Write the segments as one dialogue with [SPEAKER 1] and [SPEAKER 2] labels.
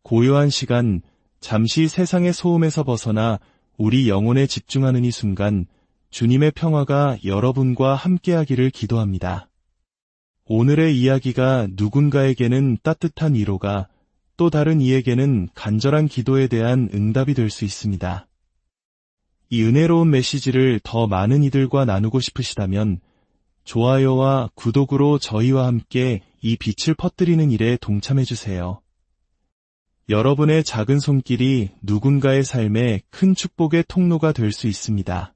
[SPEAKER 1] 고요한 시간, 잠시 세상의 소음에서 벗어나 우리 영혼에 집중하는 이 순간, 주님의 평화가 여러분과 함께하기를 기도합니다. 오늘의 이야기가 누군가에게는 따뜻한 위로가, 또 다른 이에게는 간절한 기도에 대한 응답이 될 수 있습니다. 이 은혜로운 메시지를 더 많은 이들과 나누고 싶으시다면 좋아요와 구독으로 저희와 함께 이 빛을 퍼뜨리는 일에 동참해주세요. 여러분의 작은 손길이 누군가의 삶에 큰 축복의 통로가 될 수 있습니다.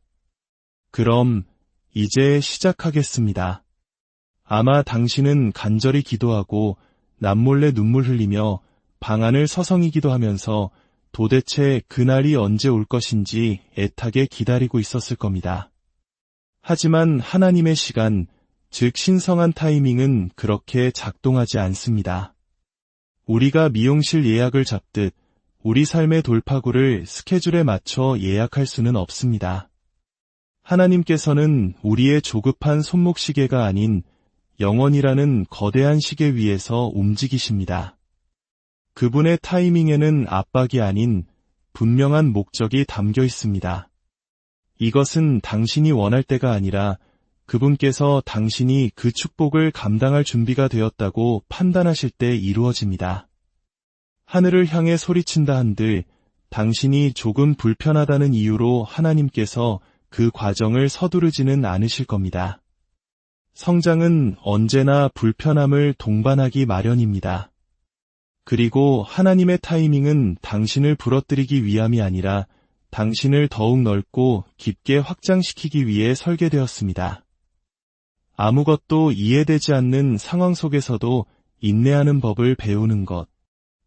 [SPEAKER 1] 그럼 이제 시작하겠습니다. 아마 당신은 간절히 기도하고 남몰래 눈물 흘리며 방 안을 서성이기도 하면서 도대체 그날이 언제 올 것인지 애타게 기다리고 있었을 겁니다. 하지만 하나님의 시간, 즉 신성한 타이밍은 그렇게 작동하지 않습니다. 우리가 미용실 예약을 잡듯 우리 삶의 돌파구를 스케줄에 맞춰 예약할 수는 없습니다. 하나님께서는 우리의 조급한 손목시계가 아닌 영원이라는 거대한 시계 위에서 움직이십니다. 그분의 타이밍에는 압박이 아닌 분명한 목적이 담겨 있습니다. 이것은 당신이 원할 때가 아니라 그분께서 당신이 그 축복을 감당할 준비가 되었다고 판단하실 때 이루어집니다. 하늘을 향해 소리친다 한들 당신이 조금 불편하다는 이유로 하나님께서 그 과정을 서두르지는 않으실 겁니다. 성장은 언제나 불편함을 동반하기 마련입니다. 그리고 하나님의 타이밍은 당신을 부러뜨리기 위함이 아니라 당신을 더욱 넓고 깊게 확장시키기 위해 설계되었습니다. 아무것도 이해되지 않는 상황 속에서도 인내하는 법을 배우는 것.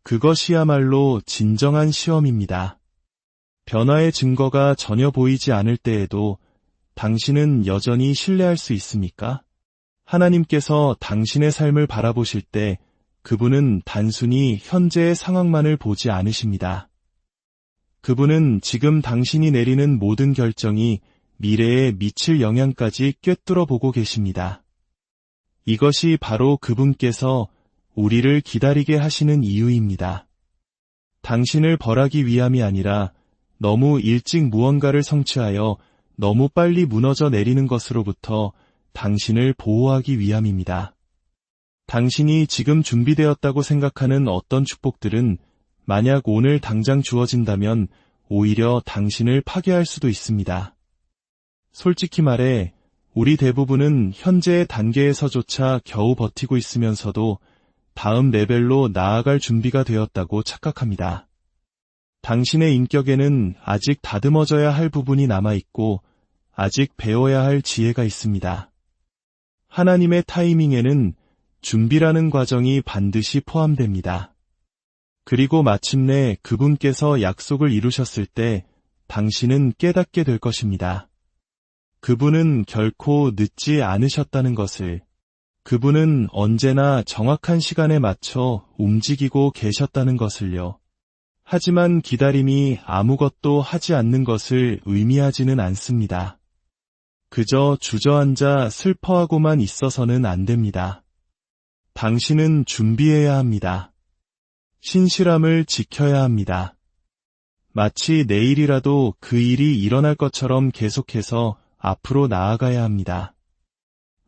[SPEAKER 1] 그것이야말로 진정한 시험입니다. 변화의 증거가 전혀 보이지 않을 때에도 당신은 여전히 신뢰할 수 있습니까? 하나님께서 당신의 삶을 바라보실 때 그분은 단순히 현재의 상황만을 보지 않으십니다. 그분은 지금 당신이 내리는 모든 결정이 미래에 미칠 영향까지 꿰뚫어 보고 계십니다. 이것이 바로 그분께서 우리를 기다리게 하시는 이유입니다. 당신을 벌하기 위함이 아니라 너무 일찍 무언가를 성취하여 너무 빨리 무너져 내리는 것으로부터 당신을 보호하기 위함입니다. 당신이 지금 준비되었다고 생각하는 어떤 축복들은 만약 오늘 당장 주어진다면 오히려 당신을 파괴할 수도 있습니다. 솔직히 말해 우리 대부분은 현재의 단계에서조차 겨우 버티고 있으면서도 다음 레벨로 나아갈 준비가 되었다고 착각합니다. 당신의 인격에는 아직 다듬어져야 할 부분이 남아있고 아직 배워야 할 지혜가 있습니다. 하나님의 타이밍에는 준비라는 과정이 반드시 포함됩니다. 그리고 마침내 그분께서 약속을 이루셨을 때 당신은 깨닫게 될 것입니다. 그분은 결코 늦지 않으셨다는 것을, 그분은 언제나 정확한 시간에 맞춰 움직이고 계셨다는 것을요. 하지만 기다림이 아무것도 하지 않는 것을 의미하지는 않습니다. 그저 주저앉아 슬퍼하고만 있어서는 안 됩니다. 당신은 준비해야 합니다. 신실함을 지켜야 합니다. 마치 내일이라도 그 일이 일어날 것처럼 계속해서 앞으로 나아가야 합니다.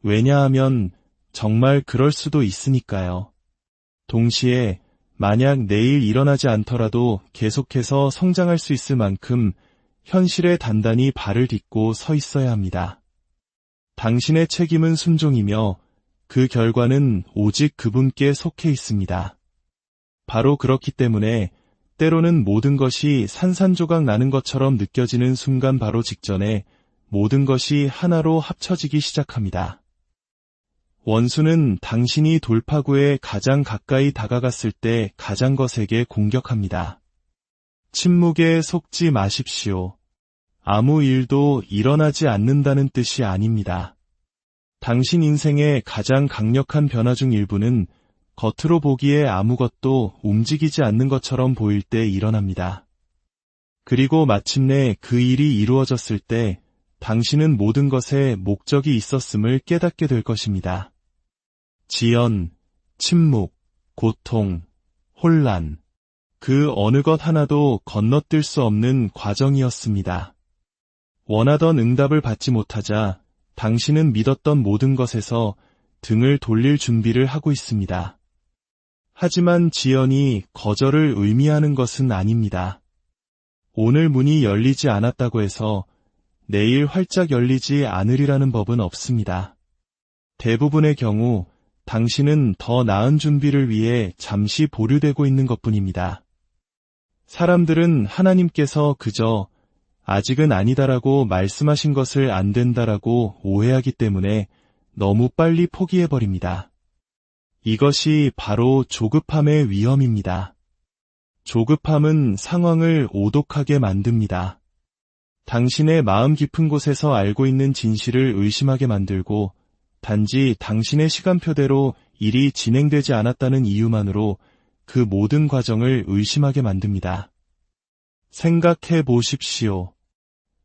[SPEAKER 1] 왜냐하면 정말 그럴 수도 있으니까요. 동시에 만약 내일 일어나지 않더라도 계속해서 성장할 수 있을 만큼 현실에 단단히 발을 딛고 서 있어야 합니다. 당신의 책임은 순종이며 그 결과는 오직 그분께 속해 있습니다. 바로 그렇기 때문에 때로는 모든 것이 산산조각 나는 것처럼 느껴지는 순간 바로 직전에 모든 것이 하나로 합쳐지기 시작합니다. 원수는 당신이 돌파구에 가장 가까이 다가갔을 때 가장 거세게 공격합니다. 침묵에 속지 마십시오. 아무 일도 일어나지 않는다는 뜻이 아닙니다. 당신 인생의 가장 강력한 변화 중 일부는 겉으로 보기에 아무것도 움직이지 않는 것처럼 보일 때 일어납니다. 그리고 마침내 그 일이 이루어졌을 때 당신은 모든 것에 목적이 있었음을 깨닫게 될 것입니다. 지연, 침묵, 고통, 혼란. 그 어느 것 하나도 건너뛸 수 없는 과정이었습니다. 원하던 응답을 받지 못하자 당신은 믿었던 모든 것에서 등을 돌릴 준비를 하고 있습니다. 하지만 지연이 거절을 의미하는 것은 아닙니다. 오늘 문이 열리지 않았다고 해서 내일 활짝 열리지 않으리라는 법은 없습니다. 대부분의 경우 당신은 더 나은 준비를 위해 잠시 보류되고 있는 것뿐입니다. 사람들은 하나님께서 그저 아직은 아니다라고 말씀하신 것을 안 된다라고 오해하기 때문에 너무 빨리 포기해버립니다. 이것이 바로 조급함의 위험입니다. 조급함은 상황을 오독하게 만듭니다. 당신의 마음 깊은 곳에서 알고 있는 진실을 의심하게 만들고 단지 당신의 시간표대로 일이 진행되지 않았다는 이유만으로 그 모든 과정을 의심하게 만듭니다. 생각해 보십시오.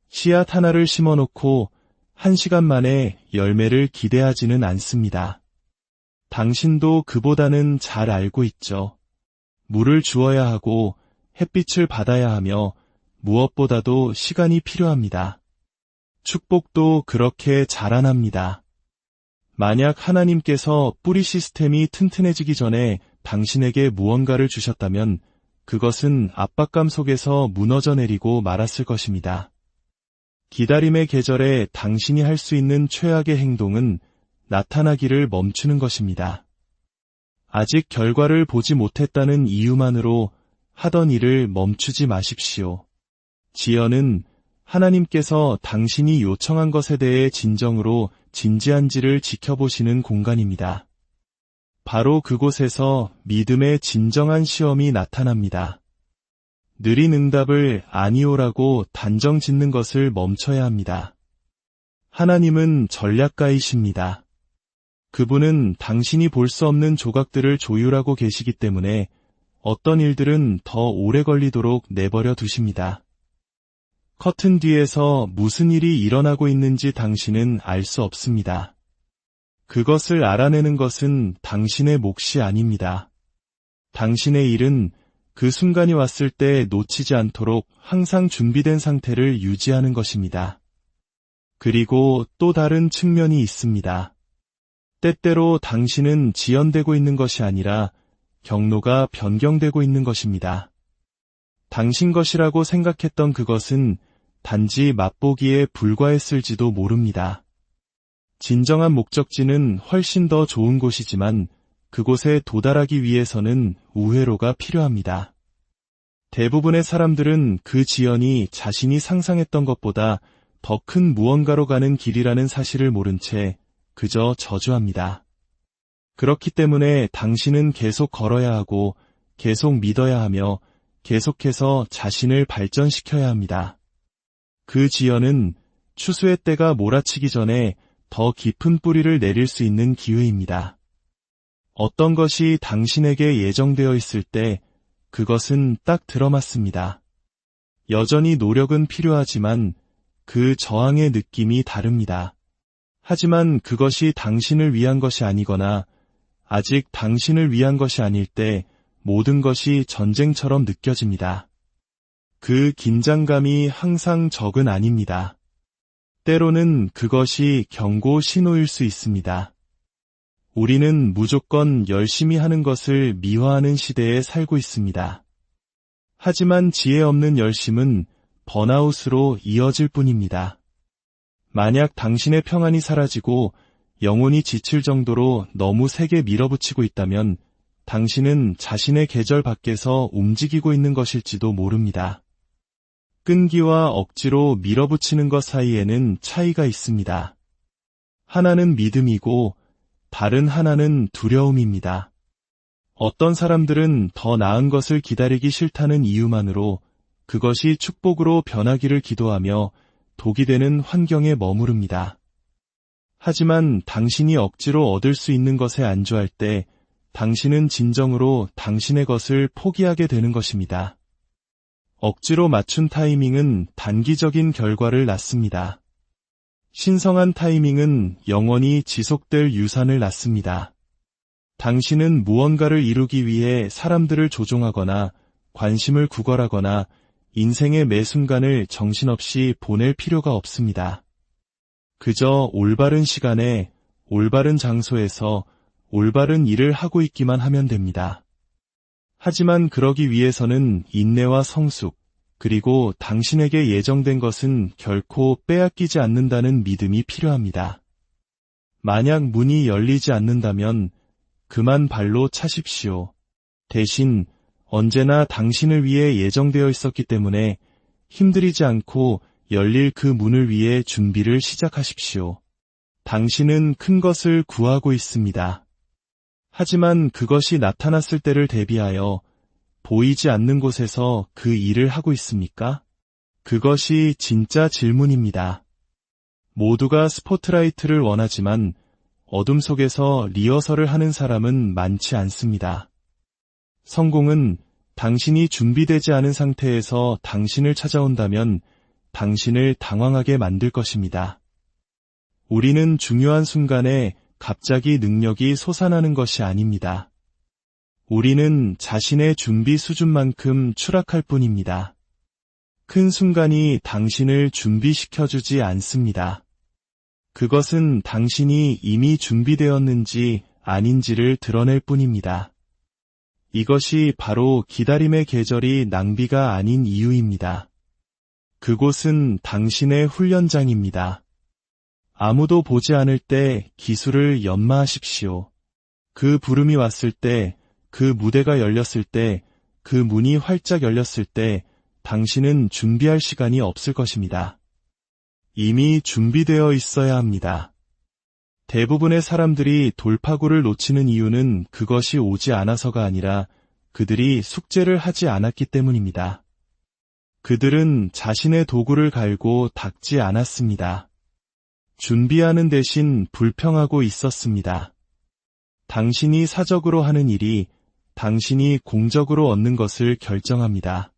[SPEAKER 1] 씨앗 하나를 심어놓고 1시간 만에 열매를 기대하지는 않습니다. 당신도 그보다는 잘 알고 있죠. 물을 주어야 하고 햇빛을 받아야 하며 무엇보다도 시간이 필요합니다. 축복도 그렇게 자라납니다. 만약 하나님께서 뿌리 시스템이 튼튼해지기 전에 당신에게 무언가를 주셨다면 그것은 압박감 속에서 무너져 내리고 말았을 것입니다. 기다림의 계절에 당신이 할 수 있는 최악의 행동은 나타나기를 멈추는 것입니다. 아직 결과를 보지 못했다는 이유만으로 하던 일을 멈추지 마십시오. 지연은 하나님께서 당신이 요청한 것에 대해 진정으로 진지한지를 지켜보시는 공간입니다. 바로 그곳에서 믿음의 진정한 시험이 나타납니다. 느린 응답을 아니오라고 단정 짓는 것을 멈춰야 합니다. 하나님은 전략가이십니다. 그분은 당신이 볼 수 없는 조각들을 조율하고 계시기 때문에 어떤 일들은 더 오래 걸리도록 내버려 두십니다. 커튼 뒤에서 무슨 일이 일어나고 있는지 당신은 알 수 없습니다. 그것을 알아내는 것은 당신의 몫이 아닙니다. 당신의 일은 그 순간이 왔을 때 놓치지 않도록 항상 준비된 상태를 유지하는 것입니다. 그리고 또 다른 측면이 있습니다. 때때로 당신은 지연되고 있는 것이 아니라 경로가 변경되고 있는 것입니다. 당신 것이라고 생각했던 그것은 단지 맛보기에 불과했을지도 모릅니다. 진정한 목적지는 훨씬 더 좋은 곳이지만 그곳에 도달하기 위해서는 우회로가 필요합니다. 대부분의 사람들은 그 지연이 자신이 상상했던 것보다 더 큰 무언가로 가는 길이라는 사실을 모른 채 그저 저주합니다. 그렇기 때문에 당신은 계속 걸어야 하고 계속 믿어야 하며 계속해서 자신을 발전시켜야 합니다. 그 지연은 추수의 때가 몰아치기 전에 더 깊은 뿌리를 내릴 수 있는 기회입니다. 어떤 것이 당신에게 예정되어 있을 때 그것은 딱 들어맞습니다. 여전히 노력은 필요하지만 그 저항의 느낌이 다릅니다. 하지만 그것이 당신을 위한 것이 아니거나 아직 당신을 위한 것이 아닐 때 모든 것이 전쟁처럼 느껴집니다. 그 긴장감이 항상 적은 아닙니다. 때로는 그것이 경고 신호일 수 있습니다. 우리는 무조건 열심히 하는 것을 미화하는 시대에 살고 있습니다. 하지만 지혜 없는 열심은 번아웃으로 이어질 뿐입니다. 만약 당신의 평안이 사라지고 영혼이 지칠 정도로 너무 세게 밀어붙이고 있다면 당신은 자신의 계절 밖에서 움직이고 있는 것일지도 모릅니다. 끈기와 억지로 밀어붙이는 것 사이에는 차이가 있습니다. 하나는 믿음이고 다른 하나는 두려움입니다. 어떤 사람들은 더 나은 것을 기다리기 싫다는 이유만으로 그것이 축복으로 변하기를 기도하며 독이 되는 환경에 머무릅니다. 하지만 당신이 억지로 얻을 수 있는 것에 안주할 때 당신은 진정으로 당신의 것을 포기하게 되는 것입니다. 억지로 맞춘 타이밍은 단기적인 결과를 낳습니다. 신성한 타이밍은 영원히 지속될 유산을 낳습니다. 당신은 무언가를 이루기 위해 사람들을 조종하거나 관심을 구걸하거나 인생의 매 순간을 정신없이 보낼 필요가 없습니다. 그저 올바른 시간에 올바른 장소에서 올바른 일을 하고 있기만 하면 됩니다. 하지만 그러기 위해서는 인내와 성숙, 그리고 당신에게 예정된 것은 결코 빼앗기지 않는다는 믿음이 필요합니다. 만약 문이 열리지 않는다면 그만 발로 차십시오. 대신 언제나 당신을 위해 예정되어 있었기 때문에 힘들이지 않고 열릴 그 문을 위해 준비를 시작하십시오. 당신은 큰 것을 구하고 있습니다. 하지만 그것이 나타났을 때를 대비하여 보이지 않는 곳에서 그 일을 하고 있습니까? 그것이 진짜 질문입니다. 모두가 스포트라이트를 원하지만 어둠 속에서 리허설을 하는 사람은 많지 않습니다. 성공은 당신이 준비되지 않은 상태에서 당신을 찾아온다면 당신을 당황하게 만들 것입니다. 우리는 중요한 순간에 갑자기 능력이 솟아나는 것이 아닙니다. 우리는 자신의 준비 수준만큼 추락할 뿐입니다. 큰 순간이 당신을 준비시켜주지 않습니다. 그것은 당신이 이미 준비되었는지 아닌지를 드러낼 뿐입니다. 이것이 바로 기다림의 계절이 낭비가 아닌 이유입니다. 그곳은 당신의 훈련장입니다. 아무도 보지 않을 때 기술을 연마하십시오. 그 부름이 왔을 때, 그 무대가 열렸을 때, 그 문이 활짝 열렸을 때 당신은 준비할 시간이 없을 것입니다. 이미 준비되어 있어야 합니다. 대부분의 사람들이 돌파구를 놓치는 이유는 그것이 오지 않아서가 아니라 그들이 숙제를 하지 않았기 때문입니다. 그들은 자신의 도구를 갈고 닦지 않았습니다. 준비하는 대신 불평하고 있었습니다. 당신이 사적으로 하는 일이 당신이 공적으로 얻는 것을 결정합니다.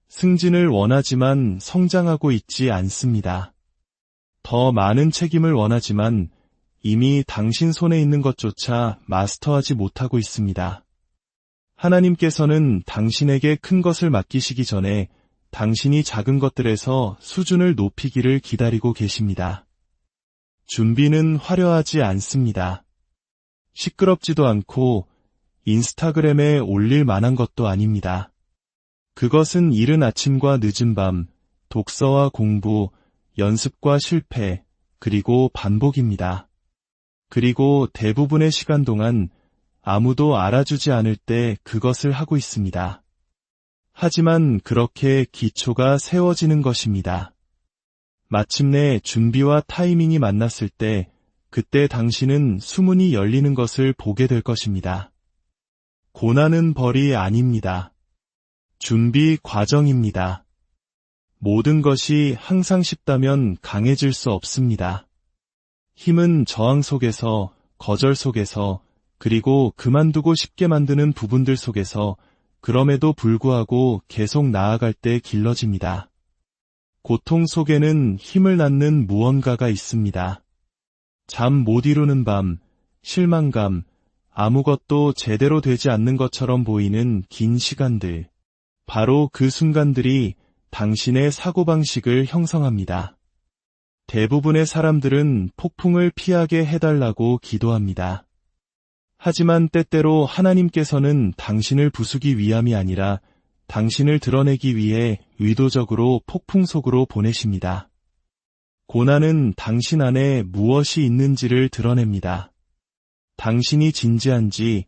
[SPEAKER 1] 승진을 원하지만 성장하고 있지 않습니다. 더 많은 책임을 원하지만 이미 당신 손에 있는 것조차 마스터하지 못하고 있습니다. 하나님께서는 당신에게 큰 것을 맡기시기 전에 당신이 작은 것들에서 수준을 높이기를 기다리고 계십니다. 준비는 화려하지 않습니다. 시끄럽지도 않고 인스타그램에 올릴 만한 것도 아닙니다. 그것은 이른 아침과 늦은 밤, 독서와 공부, 연습과 실패, 그리고 반복입니다. 그리고 대부분의 시간 동안 아무도 알아주지 않을 때 그것을 하고 있습니다. 하지만 그렇게 기초가 세워지는 것입니다. 마침내 준비와 타이밍이 만났을 때 그때 당신은 수문이 열리는 것을 보게 될 것입니다. 고난은 벌이 아닙니다. 준비 과정입니다. 모든 것이 항상 쉽다면 강해질 수 없습니다. 힘은 저항 속에서, 거절 속에서, 그리고 그만두고 싶게 만드는 부분들 속에서 그럼에도 불구하고 계속 나아갈 때 길러집니다. 고통 속에는 힘을 낳는 무언가가 있습니다. 잠 못 이루는 밤, 실망감, 아무것도 제대로 되지 않는 것처럼 보이는 긴 시간들. 바로 그 순간들이 당신의 사고방식을 형성합니다. 대부분의 사람들은 폭풍을 피하게 해달라고 기도합니다. 하지만 때때로 하나님께서는 당신을 부수기 위함이 아니라 당신을 드러내기 위해 의도적으로 폭풍 속으로 보내십니다. 고난은 당신 안에 무엇이 있는지를 드러냅니다. 당신이 진지한지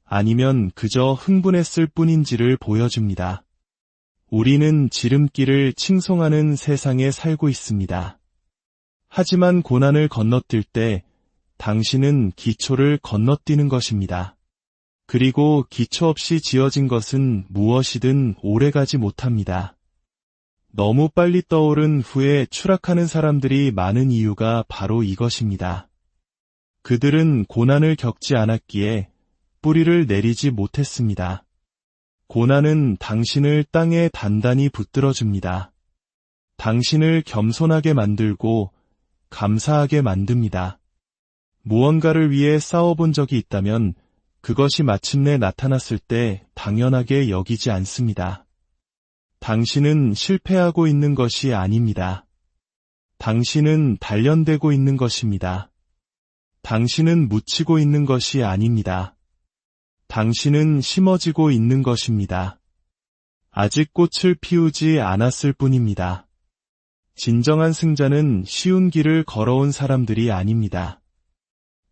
[SPEAKER 1] 아니면 그저 흥분했을 뿐인지를 보여줍니다. 우리는 지름길을 칭송하는 세상에 살고 있습니다. 하지만 고난을 건너뛸 때 당신은 기초를 건너뛰는 것입니다. 그리고 기초 없이 지어진 것은 무엇이든 오래가지 못합니다. 너무 빨리 떠오른 후에 추락하는 사람들이 많은 이유가 바로 이것입니다. 그들은 고난을 겪지 않았기에 뿌리를 내리지 못했습니다. 고난은 당신을 땅에 단단히 붙들어줍니다. 당신을 겸손하게 만들고 감사하게 만듭니다. 무언가를 위해 싸워본 적이 있다면 그것이 마침내 나타났을 때 당연하게 여기지 않습니다. 당신은 실패하고 있는 것이 아닙니다. 당신은 단련되고 있는 것입니다. 당신은 묻히고 있는 것이 아닙니다. 당신은 심어지고 있는 것입니다. 아직 꽃을 피우지 않았을 뿐입니다. 진정한 승자는 쉬운 길을 걸어온 사람들이 아닙니다.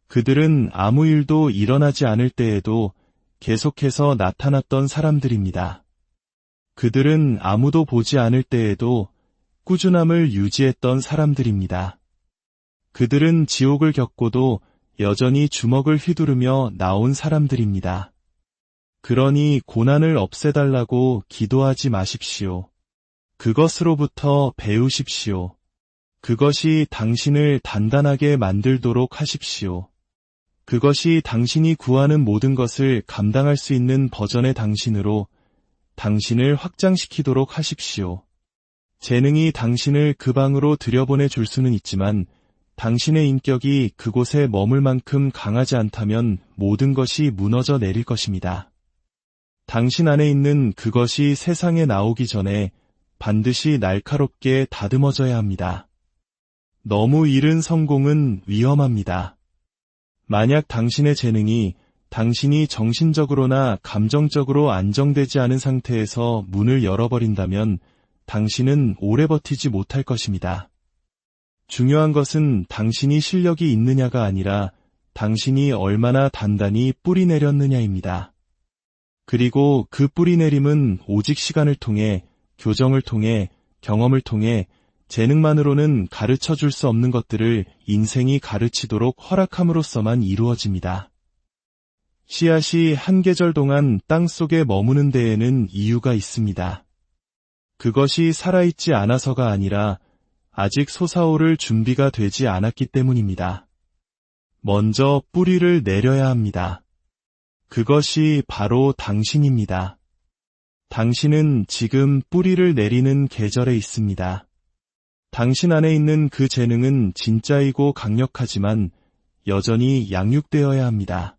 [SPEAKER 1] 그들은 아무 일도 일어나지 않을 때에도 계속해서 나타났던 사람들입니다. 그들은 아무도 보지 않을 때에도 꾸준함을 유지했던 사람들입니다. 그들은 지옥을 겪고도 여전히 주먹을 휘두르며 나온 사람들입니다. 그러니 고난을 없애달라고 기도하지 마십시오. 그것으로부터 배우십시오. 그것이 당신을 단단하게 만들도록 하십시오. 그것이 당신이 구하는 모든 것을 감당할 수 있는 버전의 당신으로 당신을 확장시키도록 하십시오. 재능이 당신을 그 방으로 들여보내 줄 수는 있지만 당신의 인격이 그곳에 머물 만큼 강하지 않다면 모든 것이 무너져 내릴 것입니다. 당신 안에 있는 그것이 세상에 나오기 전에 반드시 날카롭게 다듬어져야 합니다. 너무 이른 성공은 위험합니다. 만약 당신의 재능이 당신이 정신적으로나 감정적으로 안정되지 않은 상태에서 문을 열어버린다면 당신은 오래 버티지 못할 것입니다. 중요한 것은 당신이 실력이 있느냐가 아니라 당신이 얼마나 단단히 뿌리 내렸느냐입니다. 그리고 그 뿌리 내림은 오직 시간을 통해, 교정을 통해, 경험을 통해 재능만으로는 가르쳐 줄 수 없는 것들을 인생이 가르치도록 허락함으로써만 이루어집니다. 씨앗이 한 계절 동안 땅 속에 머무는 데에는 이유가 있습니다. 그것이 살아있지 않아서가 아니라 아직 솟아오를 준비가 되지 않았기 때문입니다. 먼저 뿌리를 내려야 합니다. 그것이 바로 당신입니다. 당신은 지금 뿌리를 내리는 계절에 있습니다. 당신 안에 있는 그 재능은 진짜이고 강력하지만 여전히 양육되어야 합니다.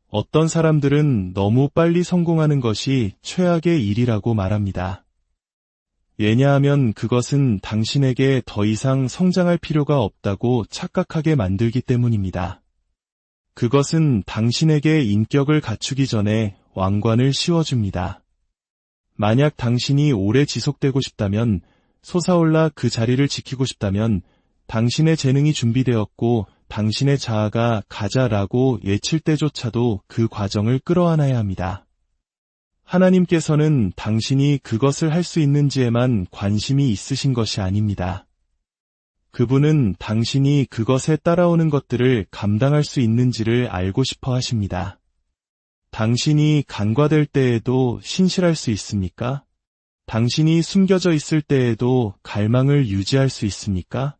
[SPEAKER 1] 어떤 사람들은 너무 빨리 성공하는 것이 최악의 일이라고 말합니다. 왜냐하면 그것은 당신에게 더 이상 성장할 필요가 없다고 착각하게 만들기 때문입니다. 그것은 당신에게 인격을 갖추기 전에 왕관을 씌워줍니다. 만약 당신이 오래 지속되고 싶다면, 솟아올라 그 자리를 지키고 싶다면 당신의 재능이 준비되었고 당신의 자아가 가자라고 외칠 때조차도 그 과정을 끌어안아야 합니다. 하나님께서는 당신이 그것을 할 수 있는지에만 관심이 있으신 것이 아닙니다. 그분은 당신이 그것에 따라오는 것들을 감당할 수 있는지를 알고 싶어 하십니다. 당신이 간과될 때에도 신실할 수 있습니까? 당신이 숨겨져 있을 때에도 갈망을 유지할 수 있습니까?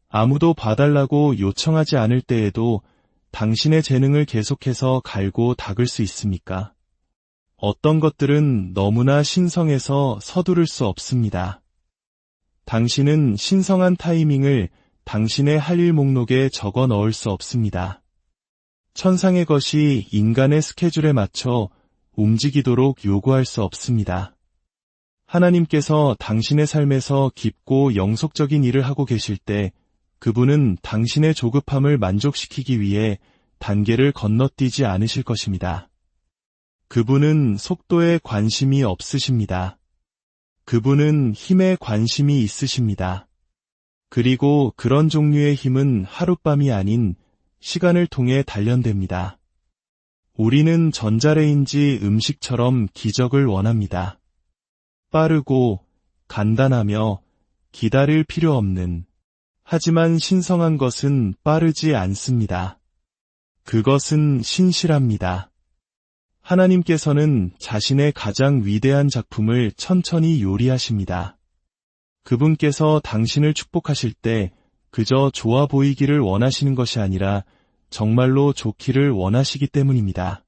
[SPEAKER 1] 아무도 봐달라고 요청하지 않을 때에도 당신의 재능을 계속해서 갈고 닦을 수 있습니까? 어떤 것들은 너무나 신성해서 서두를 수 없습니다. 당신은 신성한 타이밍을 당신의 할 일 목록에 적어 넣을 수 없습니다. 천상의 것이 인간의 스케줄에 맞춰 움직이도록 요구할 수 없습니다. 하나님께서 당신의 삶에서 깊고 영속적인 일을 하고 계실 때 그분은 당신의 조급함을 만족시키기 위해 단계를 건너뛰지 않으실 것입니다. 그분은 속도에 관심이 없으십니다. 그분은 힘에 관심이 있으십니다. 그리고 그런 종류의 힘은 하룻밤이 아닌 시간을 통해 단련됩니다. 우리는 전자레인지 음식처럼 기적을 원합니다. 빠르고 간단하며 기다릴 필요 없는, 하지만 신성한 것은 빠르지 않습니다. 그것은 신실합니다. 하나님께서는 자신의 가장 위대한 작품을 천천히 요리하십니다. 그분께서 당신을 축복하실 때 그저 좋아 보이기를 원하시는 것이 아니라 정말로 좋기를 원하시기 때문입니다.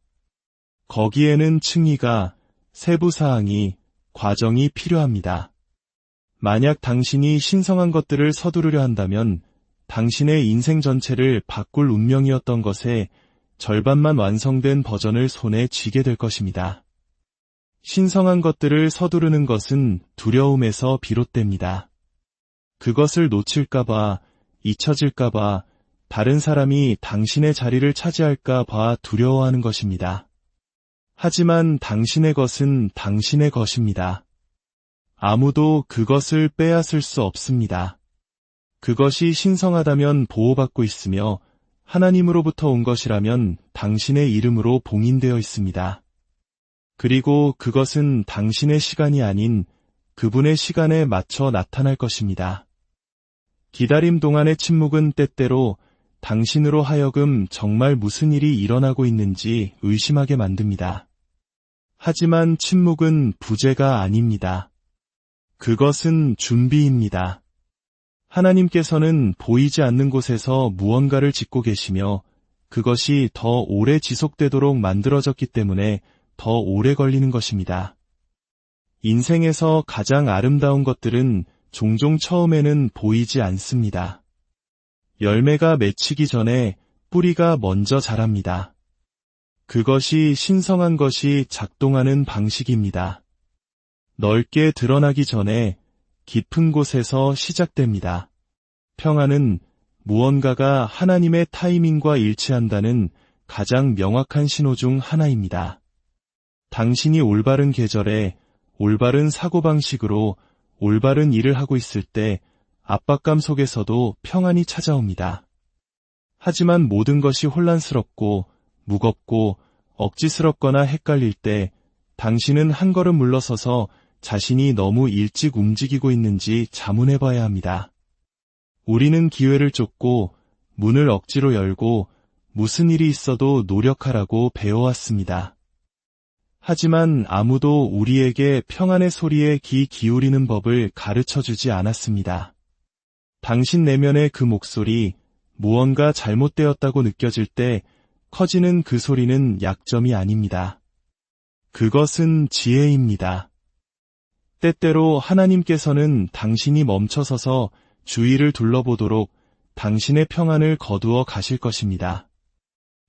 [SPEAKER 1] 거기에는 층위가, 세부사항이, 과정이 필요합니다. 만약 당신이 신성한 것들을 서두르려 한다면 당신의 인생 전체를 바꿀 운명이었던 것에 절반만 완성된 버전을 손에 쥐게 될 것입니다. 신성한 것들을 서두르는 것은 두려움에서 비롯됩니다. 그것을 놓칠까봐, 잊혀질까봐, 다른 사람이 당신의 자리를 차지할까봐 두려워하는 것입니다. 하지만 당신의 것은 당신의 것입니다. 아무도 그것을 빼앗을 수 없습니다. 그것이 신성하다면 보호받고 있으며 하나님으로부터 온 것이라면 당신의 이름으로 봉인되어 있습니다. 그리고 그것은 당신의 시간이 아닌 그분의 시간에 맞춰 나타날 것입니다. 기다림 동안의 침묵은 때때로 당신으로 하여금 정말 무슨 일이 일어나고 있는지 의심하게 만듭니다. 하지만 침묵은 부재가 아닙니다. 그것은 준비입니다. 하나님께서는 보이지 않는 곳에서 무언가를 짓고 계시며 그것이 더 오래 지속되도록 만들어졌기 때문에 더 오래 걸리는 것입니다. 인생에서 가장 아름다운 것들은 종종 처음에는 보이지 않습니다. 열매가 맺히기 전에 뿌리가 먼저 자랍니다. 그것이 신성한 것이 작동하는 방식입니다. 넓게 드러나기 전에 깊은 곳에서 시작됩니다. 평안은 무언가가 하나님의 타이밍과 일치한다는 가장 명확한 신호 중 하나입니다. 당신이 올바른 계절에 올바른 사고방식으로 올바른 일을 하고 있을 때 압박감 속에서도 평안이 찾아옵니다. 하지만 모든 것이 혼란스럽고 무겁고 억지스럽거나 헷갈릴 때 당신은 한 걸음 물러서서 자신이 너무 일찍 움직이고 있는지 자문해봐야 합니다. 우리는 기회를 쫓고 문을 억지로 열고 무슨 일이 있어도 노력하라고 배워왔습니다. 하지만 아무도 우리에게 평안의 소리에 귀 기울이는 법을 가르쳐주지 않았습니다. 당신 내면의 그 목소리, 무언가 잘못되었다고 느껴질 때 커지는 그 소리는 약점이 아닙니다. 그것은 지혜입니다. 때때로 하나님께서는 당신이 멈춰서서 주위를 둘러보도록 당신의 평안을 거두어 가실 것입니다.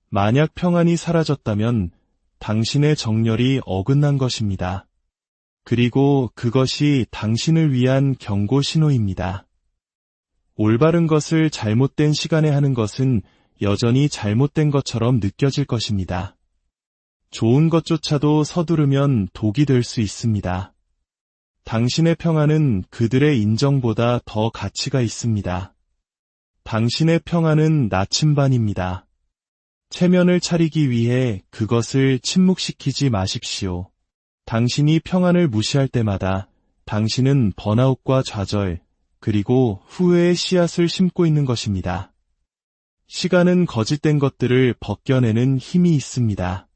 [SPEAKER 1] 만약 평안이 사라졌다면 당신의 정렬이 어긋난 것입니다. 그리고 그것이 당신을 위한 경고 신호입니다. 올바른 것을 잘못된 시간에 하는 것은 여전히 잘못된 것처럼 느껴질 것입니다. 좋은 것조차도 서두르면 독이 될 수 있습니다. 당신의 평안은 그들의 인정보다 더 가치가 있습니다. 당신의 평안은 나침반입니다. 체면을 차리기 위해 그것을 침묵시키지 마십시오. 당신이 평안을 무시할 때마다 당신은 번아웃과 좌절, 그리고 후회의 씨앗을 심고 있는 것입니다. 시간은 거짓된 것들을 벗겨내는 힘이 있습니다.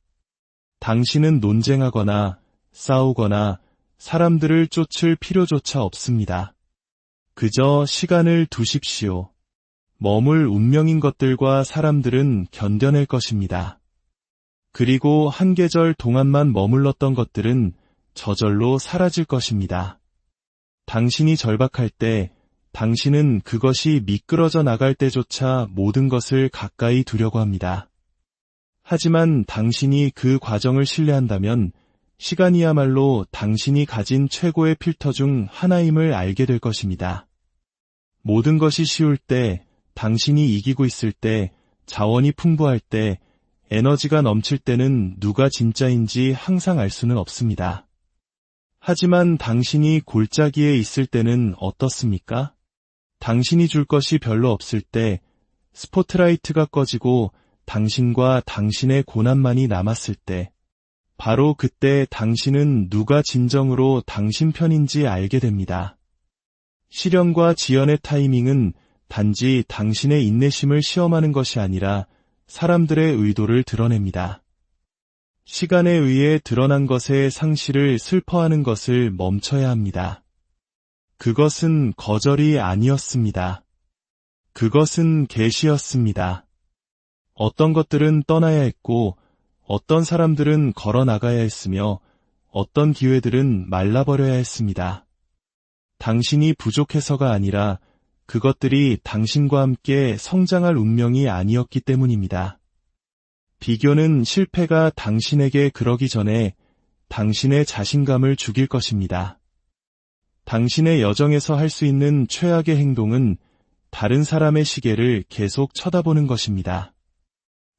[SPEAKER 1] 당신은 논쟁하거나 싸우거나 사람들을 쫓을 필요조차 없습니다. 그저 시간을 두십시오. 머물 운명인 것들과 사람들은 견뎌낼 것입니다. 그리고 한 계절 동안만 머물렀던 것들은 저절로 사라질 것입니다. 당신이 절박할 때, 당신은 그것이 미끄러져 나갈 때조차 모든 것을 가까이 두려고 합니다. 하지만 당신이 그 과정을 신뢰한다면 시간이야말로 당신이 가진 최고의 필터 중 하나임을 알게 될 것입니다. 모든 것이 쉬울 때, 당신이 이기고 있을 때, 자원이 풍부할 때, 에너지가 넘칠 때는 누가 진짜인지 항상 알 수는 없습니다. 하지만 당신이 골짜기에 있을 때는 어떻습니까? 당신이 줄 것이 별로 없을 때, 스포트라이트가 꺼지고 당신과 당신의 고난만이 남았을 때, 바로 그때 당신은 누가 진정으로 당신 편인지 알게 됩니다. 시련과 지연의 타이밍은 단지 당신의 인내심을 시험하는 것이 아니라 사람들의 의도를 드러냅니다. 시간에 의해 드러난 것의 상실을 슬퍼하는 것을 멈춰야 합니다. 그것은 거절이 아니었습니다. 그것은 계시였습니다. 어떤 것들은 떠나야 했고 어떤 사람들은 걸어나가야 했으며 어떤 기회들은 말라버려야 했습니다. 당신이 부족해서가 아니라 그것들이 당신과 함께 성장할 운명이 아니었기 때문입니다. 비교는 실패가 당신에게 그러기 전에 당신의 자신감을 죽일 것입니다. 당신의 여정에서 할 수 있는 최악의 행동은 다른 사람의 시계를 계속 쳐다보는 것입니다.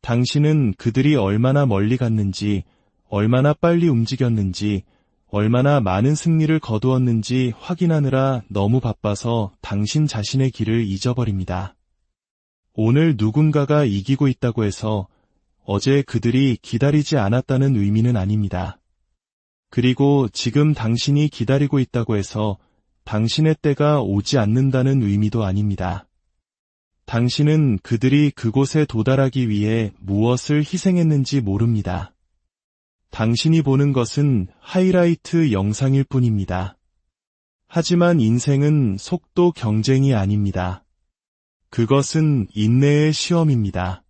[SPEAKER 1] 당신은 그들이 얼마나 멀리 갔는지, 얼마나 빨리 움직였는지, 얼마나 많은 승리를 거두었는지 확인하느라 너무 바빠서 당신 자신의 길을 잊어버립니다. 오늘 누군가가 이기고 있다고 해서 어제 그들이 기다리지 않았다는 의미는 아닙니다. 그리고 지금 당신이 기다리고 있다고 해서 당신의 때가 오지 않는다는 의미도 아닙니다. 당신은 그들이 그곳에 도달하기 위해 무엇을 희생했는지 모릅니다. 당신이 보는 것은 하이라이트 영상일 뿐입니다. 하지만 인생은 속도 경쟁이 아닙니다. 그것은 인내의 시험입니다.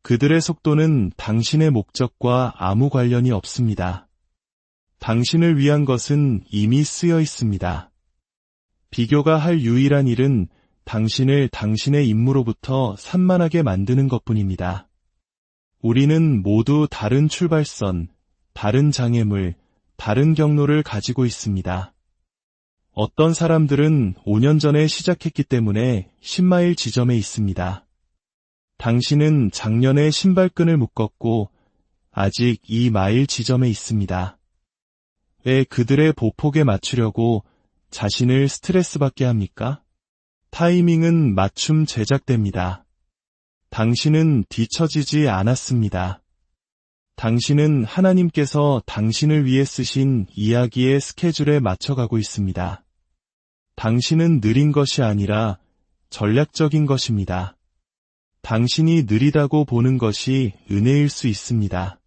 [SPEAKER 1] 그들의 속도는 당신의 목적과 아무 관련이 없습니다. 당신을 위한 것은 이미 쓰여 있습니다. 비교가 할 유일한 일은 당신을 당신의 임무로부터 산만하게 만드는 것뿐입니다. 우리는 모두 다른 출발선, 다른 장애물, 다른 경로를 가지고 있습니다. 어떤 사람들은 5년 전에 시작했기 때문에 10마일 지점에 있습니다. 당신은 작년에 신발끈을 묶었고 아직 2마일 지점에 있습니다. 왜 그들의 보폭에 맞추려고 자신을 스트레스 받게 합니까? 타이밍은 맞춤 제작됩니다. 당신은 뒤처지지 않았습니다. 당신은 하나님께서 당신을 위해 쓰신 이야기의 스케줄에 맞춰가고 있습니다. 당신은 느린 것이 아니라 전략적인 것입니다. 당신이 느리다고 보는 것이 은혜일 수 있습니다.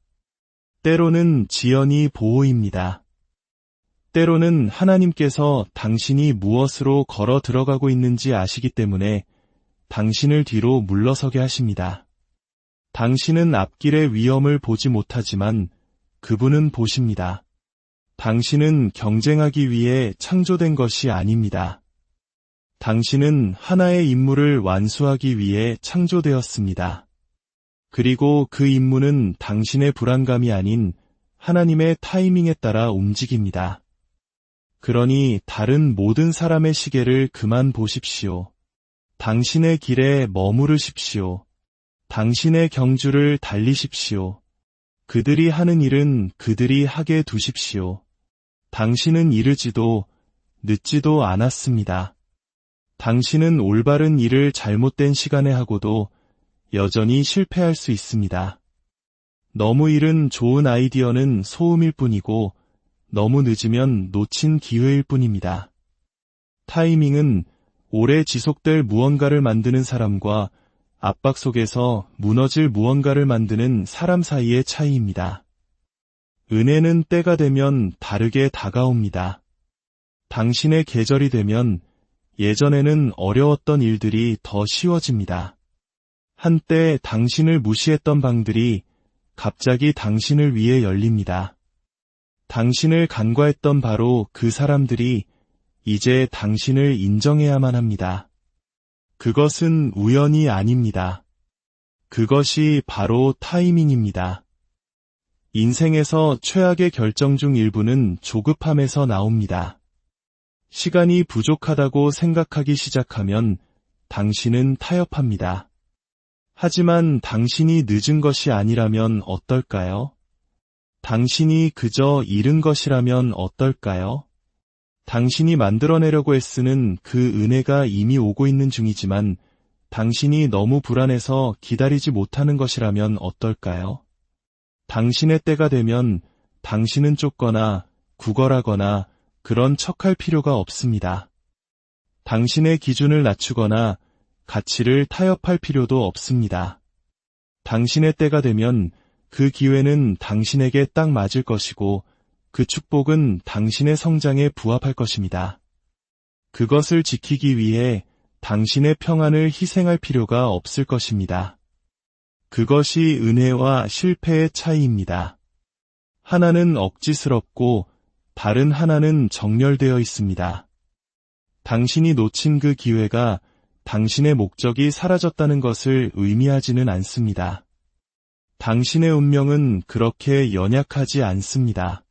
[SPEAKER 1] 때로는 지연이 보호입니다. 때로는 하나님께서 당신이 무엇으로 걸어 들어가고 있는지 아시기 때문에 당신을 뒤로 물러서게 하십니다. 당신은 앞길의 위험을 보지 못하지만 그분은 보십니다. 당신은 경쟁하기 위해 창조된 것이 아닙니다. 당신은 하나의 임무를 완수하기 위해 창조되었습니다. 그리고 그 임무는 당신의 불안감이 아닌 하나님의 타이밍에 따라 움직입니다. 그러니 다른 모든 사람의 시계를 그만 보십시오. 당신의 길에 머무르십시오. 당신의 경주를 달리십시오. 그들이 하는 일은 그들이 하게 두십시오. 당신은 이르지도 늦지도 않았습니다. 당신은 올바른 일을 잘못된 시간에 하고도 여전히 실패할 수 있습니다. 너무 이른 좋은 아이디어는 소음일 뿐이고 너무 늦으면 놓친 기회일 뿐입니다. 타이밍은 오래 지속될 무언가를 만드는 사람과 압박 속에서 무너질 무언가를 만드는 사람 사이의 차이입니다. 은혜는 때가 되면 다르게 다가옵니다. 당신의 계절이 되면 예전에는 어려웠던 일들이 더 쉬워집니다. 한때 당신을 무시했던 방들이 갑자기 당신을 위해 열립니다. 당신을 간과했던 바로 그 사람들이 이제 당신을 인정해야만 합니다. 그것은 우연이 아닙니다. 그것이 바로 타이밍입니다. 인생에서 최악의 결정 중 일부는 조급함에서 나옵니다. 시간이 부족하다고 생각하기 시작하면 당신은 타협합니다. 하지만 당신이 늦은 것이 아니라면 어떨까요? 당신이 그저 잃은 것이라면 어떨까요? 당신이 만들어내려고 애쓰는 그 은혜가 이미 오고 있는 중이지만 당신이 너무 불안해서 기다리지 못하는 것이라면 어떨까요? 당신의 때가 되면 당신은 쫓거나 구걸하거나 그런 척할 필요가 없습니다. 당신의 기준을 낮추거나 가치를 타협할 필요도 없습니다. 당신의 때가 되면 그 기회는 당신에게 딱 맞을 것이고 그 축복은 당신의 성장에 부합할 것입니다. 그것을 지키기 위해 당신의 평안을 희생할 필요가 없을 것입니다. 그것이 은혜와 실패의 차이입니다. 하나는 억지스럽고 다른 하나는 정렬되어 있습니다. 당신이 놓친 그 기회가 당신의 목적이 사라졌다는 것을 의미하지는 않습니다. 당신의 운명은 그렇게 연약하지 않습니다.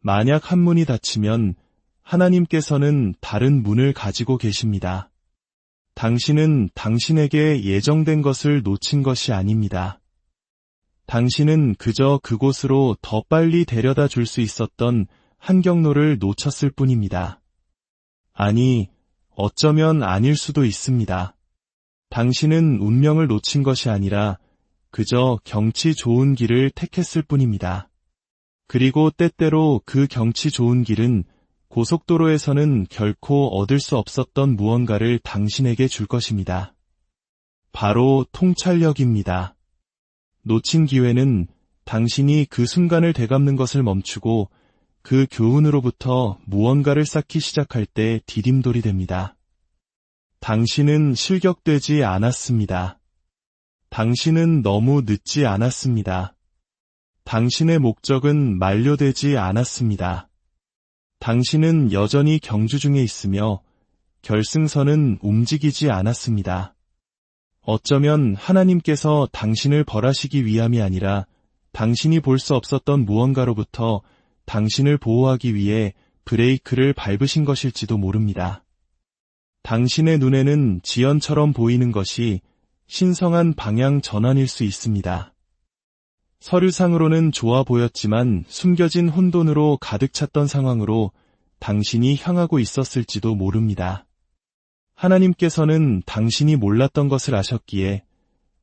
[SPEAKER 1] 만약 한 문이 닫히면 하나님께서는 다른 문을 가지고 계십니다. 당신은 당신에게 예정된 것을 놓친 것이 아닙니다. 당신은 그저 그곳으로 더 빨리 데려다 줄 수 있었던 한 경로를 놓쳤을 뿐입니다. 아니, 어쩌면 아닐 수도 있습니다. 당신은 운명을 놓친 것이 아니라 그저 경치 좋은 길을 택했을 뿐입니다. 그리고 때때로 그 경치 좋은 길은 고속도로에서는 결코 얻을 수 없었던 무언가를 당신에게 줄 것입니다. 바로 통찰력입니다. 놓친 기회는 당신이 그 순간을 되갚는 것을 멈추고 그 교훈으로부터 무언가를 쌓기 시작할 때 디딤돌이 됩니다. 당신은 실격되지 않았습니다. 당신은 너무 늦지 않았습니다. 당신의 목적은 만료되지 않았습니다. 당신은 여전히 경주 중에 있으며 결승선은 움직이지 않았습니다. 어쩌면 하나님께서 당신을 벌하시기 위함이 아니라 당신이 볼 수 없었던 무언가로부터 당신을 보호하기 위해 브레이크를 밟으신 것일지도 모릅니다. 당신의 눈에는 지연처럼 보이는 것이 신성한 방향 전환일 수 있습니다. 서류상으로는 좋아 보였지만 숨겨진 혼돈으로 가득 찼던 상황으로 당신이 향하고 있었을지도 모릅니다. 하나님께서는 당신이 몰랐던 것을 아셨기에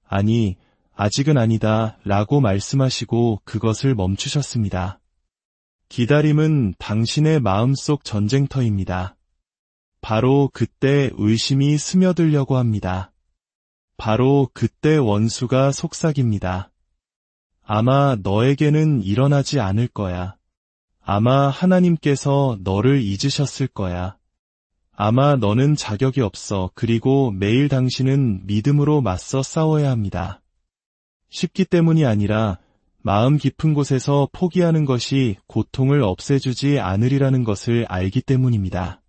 [SPEAKER 1] 아니, 아직은 아니다 라고 말씀하시고 그것을 멈추셨습니다. 기다림은 당신의 마음속 전쟁터입니다. 바로 그때 의심이 스며들려고 합니다. 바로 그때 원수가 속삭입니다. 아마 너에게는 일어나지 않을 거야. 아마 하나님께서 너를 잊으셨을 거야. 아마 너는 자격이 없어. 그리고 매일 당신은 믿음으로 맞서 싸워야 합니다. 쉽기 때문이 아니라 마음 깊은 곳에서 포기하는 것이 고통을 없애주지 않으리라는 것을 알기 때문입니다.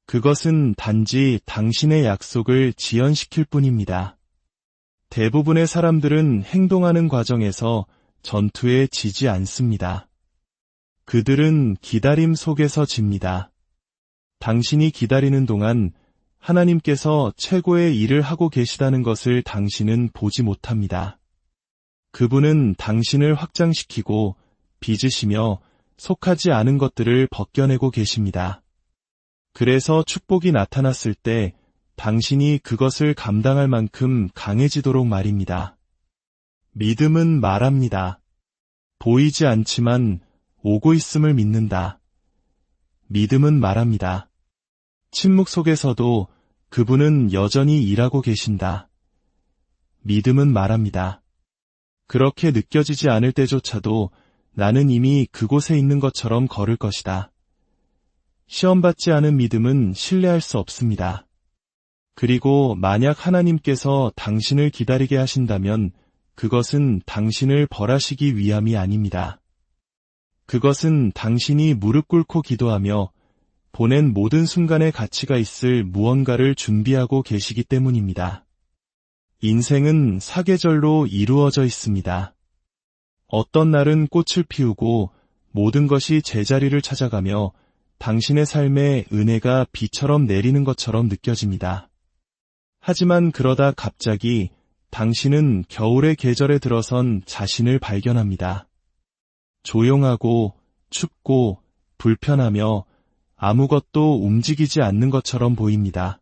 [SPEAKER 1] 그것은 단지 당신의 약속을 지연시킬 뿐입니다. 대부분의 사람들은 행동하는 과정에서 전투에 지지 않습니다. 그들은 기다림 속에서 집니다. 당신이 기다리는 동안 하나님께서 최고의 일을 하고 계시다는 것을 당신은 보지 못합니다. 그분은 당신을 확장시키고 빚으시며 속하지 않은 것들을 벗겨내고 계십니다. 그래서 축복이 나타났을 때 당신이 그것을 감당할 만큼 강해지도록 말입니다. 믿음은 말합니다. 보이지 않지만 오고 있음을 믿는다. 믿음은 말합니다. 침묵 속에서도 그분은 여전히 일하고 계신다. 믿음은 말합니다. 그렇게 느껴지지 않을 때조차도 나는 이미 그곳에 있는 것처럼 걸을 것이다. 시험받지 않은 믿음은 신뢰할 수 없습니다. 그리고 만약 하나님께서 당신을 기다리게 하신다면 그것은 당신을 벌하시기 위함이 아닙니다. 그것은 당신이 무릎 꿇고 기도하며 보낸 모든 순간의 가치가 있을 무언가를 준비하고 계시기 때문입니다. 인생은 사계절로 이루어져 있습니다. 어떤 날은 꽃을 피우고 모든 것이 제자리를 찾아가며 당신의 삶에 은혜가 비처럼 내리는 것처럼 느껴집니다. 하지만 그러다 갑자기 당신은 겨울의 계절에 들어선 자신을 발견합니다. 조용하고 춥고 불편하며 아무것도 움직이지 않는 것처럼 보입니다.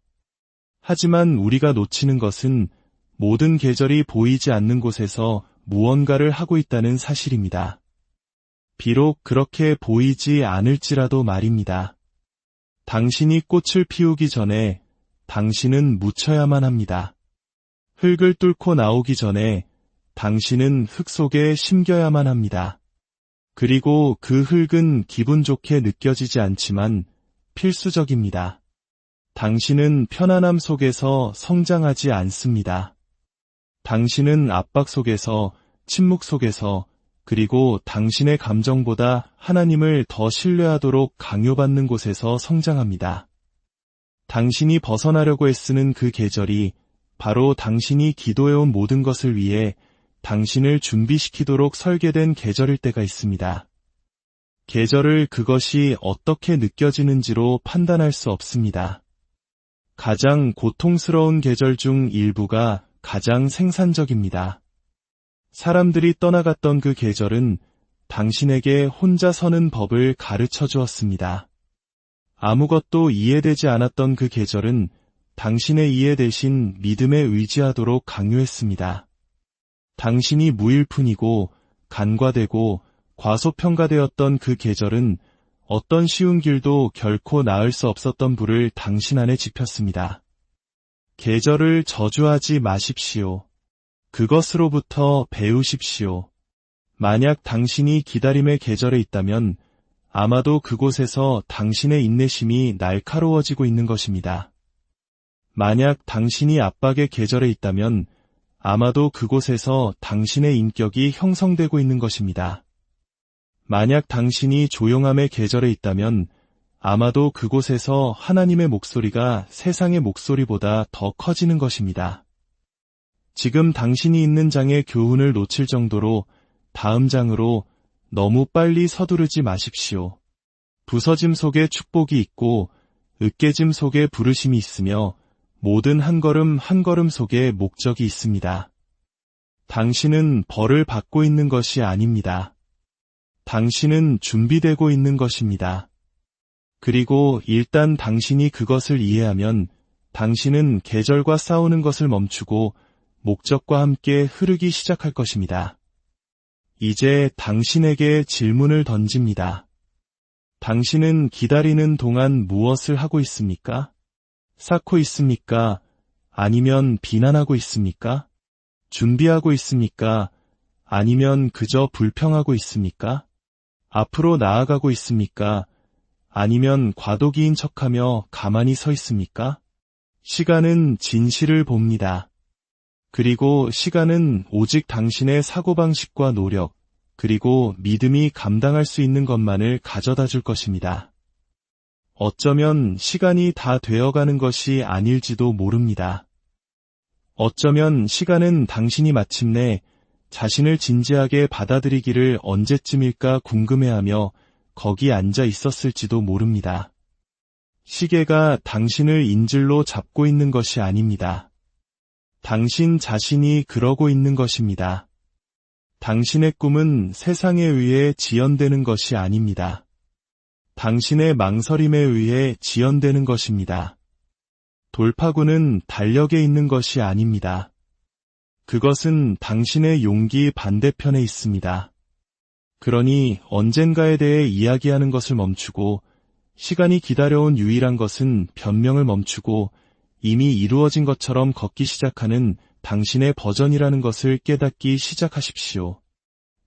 [SPEAKER 1] 하지만 우리가 놓치는 것은 모든 계절이 보이지 않는 곳에서 무언가를 하고 있다는 사실입니다. 비록 그렇게 보이지 않을지라도 말입니다. 당신이 꽃을 피우기 전에 당신은 묻혀야만 합니다. 흙을 뚫고 나오기 전에 당신은 흙 속에 심겨야만 합니다. 그리고 그 흙은 기분 좋게 느껴지지 않지만 필수적입니다. 당신은 편안함 속에서 성장하지 않습니다. 당신은 압박 속에서, 침묵 속에서, 그리고 당신의 감정보다 하나님을 더 신뢰하도록 강요받는 곳에서 성장합니다. 당신이 벗어나려고 애쓰는 그 계절이 바로 당신이 기도해온 모든 것을 위해 당신을 준비시키도록 설계된 계절일 때가 있습니다. 계절을 그것이 어떻게 느껴지는지로 판단할 수 없습니다. 가장 고통스러운 계절 중 일부가 가장 생산적입니다. 사람들이 떠나갔던 그 계절은 당신에게 혼자 서는 법을 가르쳐 주었습니다. 아무것도 이해되지 않았던 그 계절은 당신의 이해 대신 믿음에 의지하도록 강요했습니다. 당신이 무일푼이고 간과되고 과소평가되었던 그 계절은 어떤 쉬운 길도 결코 나을 수 없었던 불을 당신 안에 지폈습니다. 계절을 저주하지 마십시오. 그것으로부터 배우십시오. 만약 당신이 기다림의 계절에 있다면 아마도 그곳에서 당신의 인내심이 날카로워지고 있는 것입니다. 만약 당신이 압박의 계절에 있다면 아마도 그곳에서 당신의 인격이 형성되고 있는 것입니다. 만약 당신이 조용함의 계절에 있다면 아마도 그곳에서 하나님의 목소리가 세상의 목소리보다 더 커지는 것입니다. 지금 당신이 있는 장의 교훈을 놓칠 정도로 다음 장으로 너무 빨리 서두르지 마십시오. 부서짐 속에 축복이 있고 으깨짐 속에 부르심이 있으며 모든 한 걸음 한 걸음 속에 목적이 있습니다. 당신은 벌을 받고 있는 것이 아닙니다. 당신은 준비되고 있는 것입니다. 그리고 일단 당신이 그것을 이해하면 당신은 계절과 싸우는 것을 멈추고 목적과 함께 흐르기 시작할 것입니다. 이제 당신에게 질문을 던집니다. 당신은 기다리는 동안 무엇을 하고 있습니까? 쌓고 있습니까? 아니면 비난하고 있습니까? 준비하고 있습니까? 아니면 그저 불평하고 있습니까? 앞으로 나아가고 있습니까? 아니면 과도기인 척하며 가만히 서 있습니까? 시간은 진실을 봅니다. 그리고 시간은 오직 당신의 사고방식과 노력, 그리고 믿음이 감당할 수 있는 것만을 가져다 줄 것입니다. 어쩌면 시간이 다 되어가는 것이 아닐지도 모릅니다. 어쩌면 시간은 당신이 마침내 자신을 진지하게 받아들이기를 언제쯤일까 궁금해하며 거기 앉아 있었을지도 모릅니다. 시계가 당신을 인질로 잡고 있는 것이 아닙니다. 당신 자신이 그러고 있는 것입니다. 당신의 꿈은 세상에 의해 지연되는 것이 아닙니다. 당신의 망설임에 의해 지연되는 것입니다. 돌파구는 달력에 있는 것이 아닙니다. 그것은 당신의 용기 반대편에 있습니다. 그러니 언젠가에 대해 이야기하는 것을 멈추고 시간이 기다려온 유일한 것은 변명을 멈추고 이미 이루어진 것처럼 걷기 시작하는 당신의 버전이라는 것을 깨닫기 시작하십시오.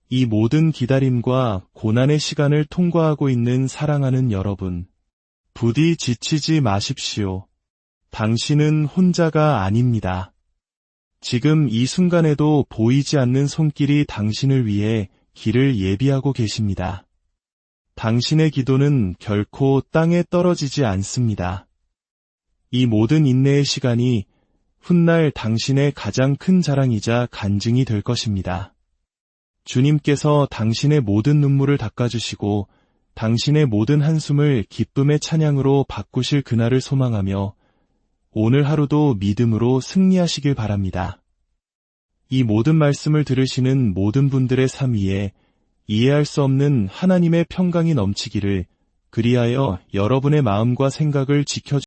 [SPEAKER 1] 이 모든 기다림과 고난의 시간을 통과하고 있는 사랑하는 여러분, 부디 지치지 마십시오. 당신은 혼자가 아닙니다. 지금 이 순간에도 보이지 않는 손길이 당신을 위해 길을 예비하고 계십니다. 당신의 기도는 결코 땅에 떨어지지 않습니다. 이 모든 인내의 시간이 훗날 당신의 가장 큰 자랑이자 간증이 될 것입니다. 주님께서 당신의 모든 눈물을 닦아주시고 당신의 모든 한숨을 기쁨의 찬양으로 바꾸실 그날을 소망하며 오늘 하루도 믿음으로 승리하시길 바랍니다. 이 모든 말씀을 들으시는 모든 분들의 삶 위에 이해할 수 없는 하나님의 평강이 넘치기를, 그리하여 여러분의 마음과 생각을 지켜주시기